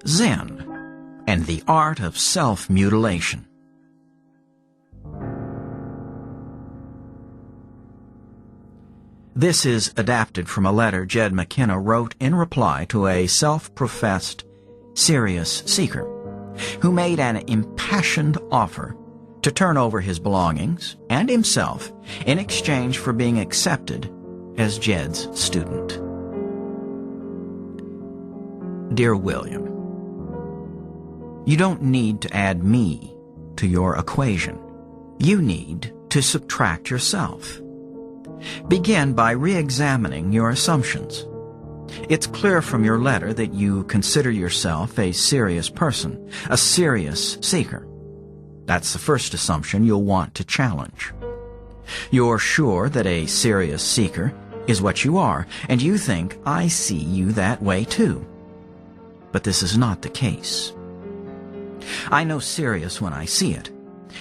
Zen and the art of self-mutilation. This is adapted from a letter Jed McKenna wrote in reply to a self-professed serious seeker who made an impassioned offer to turn over his belongings and himself in exchange for being accepted as Jed's student. Dear William, you don't need to add me to your equation. You need to subtract yourself. Begin by re-examining your assumptions. It's clear from your letter that you consider yourself a serious person, a serious seeker. That's the first assumption you'll want to challenge. You're sure that a serious seeker is what you are, and you think, I see you that way too. But this is not the case. I know serious when I see it,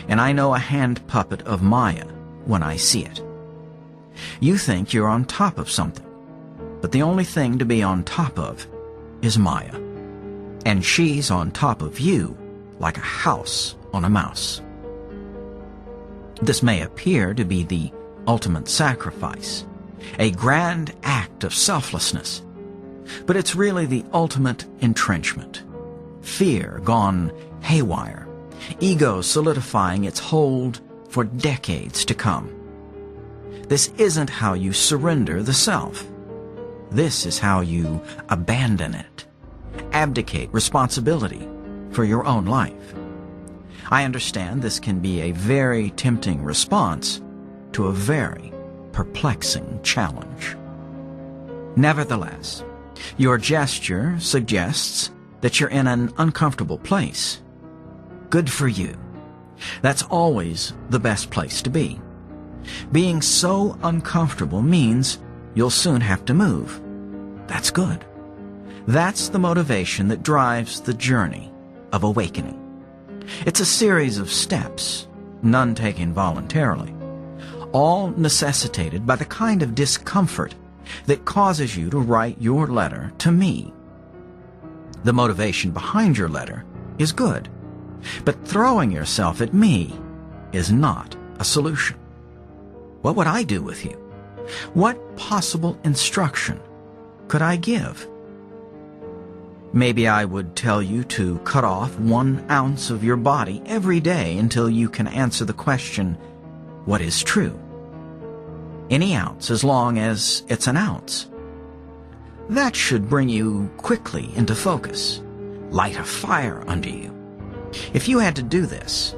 and I know a hand puppet of Maya when I see it. You think you're on top of something, but the only thing to be on top of is Maya, and she's on top of you like a house on a mouse. This may appear to be the ultimate sacrifice, a grand act of selflessness, but it's really the ultimate entrenchment. Fear gone haywire, ego solidifying its hold for decades to come. This isn't how you surrender the self. This is how you abandon it, abdicate responsibility for your own life. I understand this can be a very tempting response to a very perplexing challenge. Nevertheless, your gesture suggests that you're in an uncomfortable place. Good for you. That's always the best place to be. Being so uncomfortable means you'll soon have to move. That's good. That's the motivation that drives the journey of awakening. It's a series of steps, none taken voluntarily, all necessitated by the kind of discomfort that causes you to write your letter to me. The motivation behind your letter is good, but throwing yourself at me is not a solution. What would I do with you? What possible instruction could I give? Maybe I would tell you to cut off 1 ounce of your body every day until you can answer the question, what is true? Any ounce, as long as it's an ounce. That should bring you quickly into focus, light a fire under you. If you had to do this,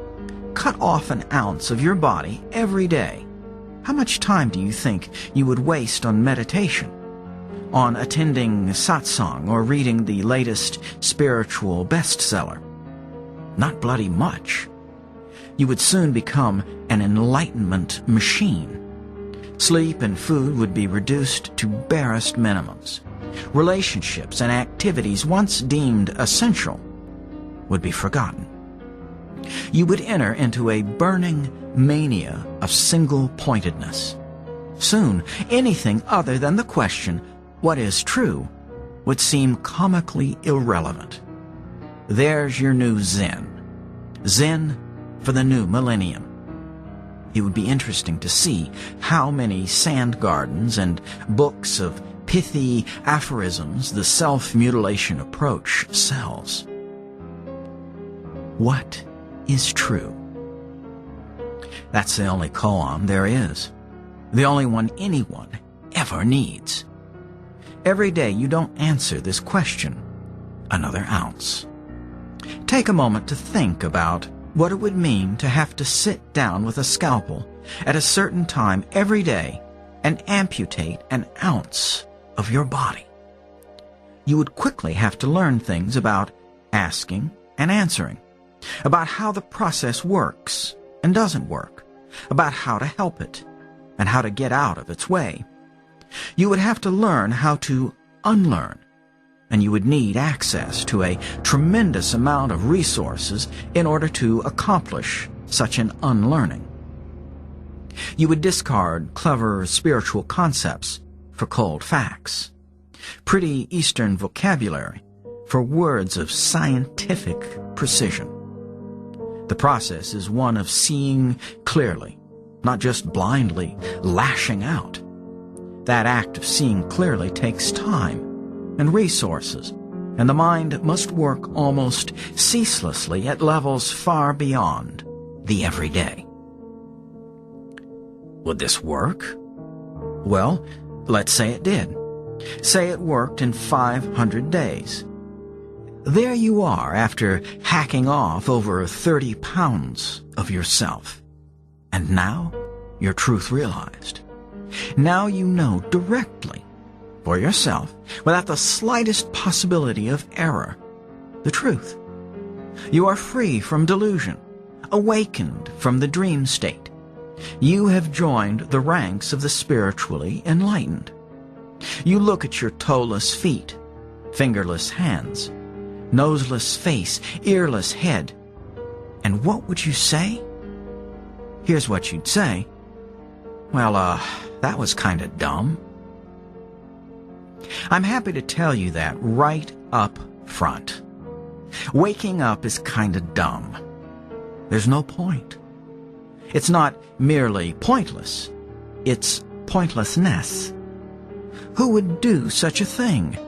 cut off 1 ounce of your body every day, how much time do you think you would waste on meditation, on attending satsang or reading the latest spiritual bestseller? Not bloody much. You would soon become an enlightenment machine. Sleep and food would be reduced to barest minimums. Relationships and activities once deemed essential would be forgotten. You would enter into a burning mania of single-pointedness. Soon, anything other than the question, what is true, would seem comically irrelevant. There's your new Zen. Zen for the new millennium. It would be interesting to see how many sand gardens and books of pithy aphorisms the self-mutilation approach sells. What is true? That's the only koan there is, the only one anyone ever needs. Every day you don't answer this question, another ounce. Take a moment to think about what it would mean to have to sit down with a scalpel at a certain time every day and amputate 1 ounce of your body. You would quickly have to learn things about asking and answering, about how the process works and doesn't work, about how to help it and how to get out of its way. You would have to learn how to unlearn and you would need access to a tremendous amount of resources in order to accomplish such an unlearning. You would discard clever spiritual concepts for cold facts, pretty Eastern vocabulary for words of scientific precision. The process is one of seeing clearly, not just blindly lashing out. That act of seeing clearly takes time and resources, and the mind must work almost ceaselessly at levels far beyond the everyday. Would this work? Well, let's say it did. Say it worked in 500 days. There you are after hacking off over 30 pounds of yourself. And now, your truth realized. Now you know directly, for yourself, without the slightest possibility of error, the truth. You are free from delusion, awakened from the dream state. You have joined the ranks of the spiritually enlightened. You look at your toeless feet, fingerless hands, noseless face, earless head, and what would you say? Here's what you'd say. Well, that was kind of dumb. I'm happy to tell you that right up front. Waking up is kind of dumb. There's no point. It's not merely pointless. It's pointlessness. Who would do such a thing?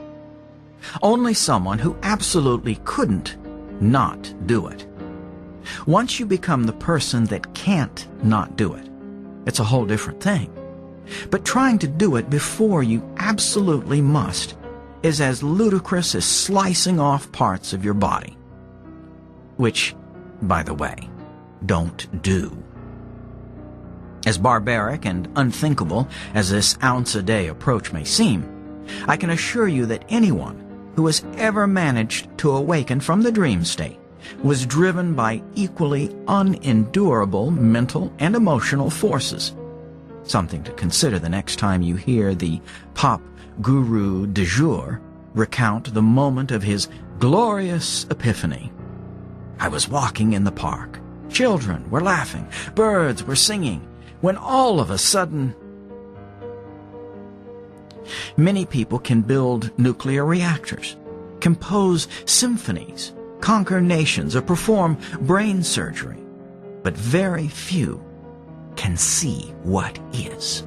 Only someone who absolutely couldn't not do it. Once you become the person that can't not do it, it's a whole different thing. But trying to do it before you absolutely must is as ludicrous as slicing off parts of your body. Which, by the way, don't do. As barbaric and unthinkable as this ounce-a-day approach may seem, I can assure you that anyone who has ever managed to awaken from the dream state was driven by equally unendurable mental and emotional forces. Something to consider the next time you hear the pop guru du jour recount the moment of his glorious epiphany. I was walking in the park. Children were laughing. Birds were singing. When all of a sudden... Many people can build nuclear reactors, compose symphonies, conquer nations, or perform brain surgery, but very few can see what is.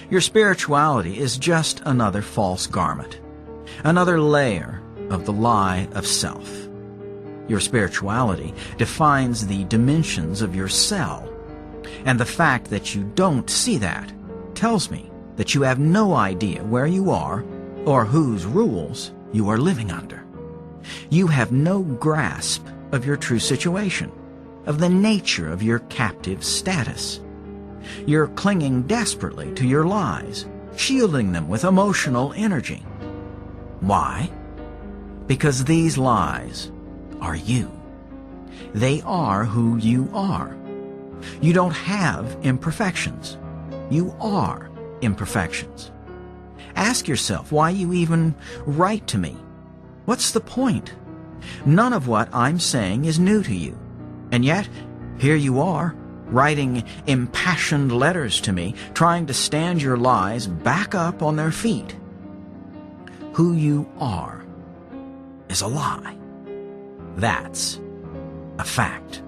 Your spirituality is just another false garment, another layer of the lie of self. Your spirituality defines the dimensions of your cell, and the fact that you don't see that tells me that you have no idea where you are or whose rules you are living under. You have no grasp of your true situation, of the nature of your captive status. You're clinging desperately to your lies, shielding them with emotional energy. Why? Because these lies are you. They are who you are. You don't have imperfections. You are imperfections. Ask yourself why you even write to me. What's the point? None of what I'm saying is new to you. And yet, here you are, writing impassioned letters to me, trying to stand your lies back up on their feet. Who you are is a lie. That's a fact.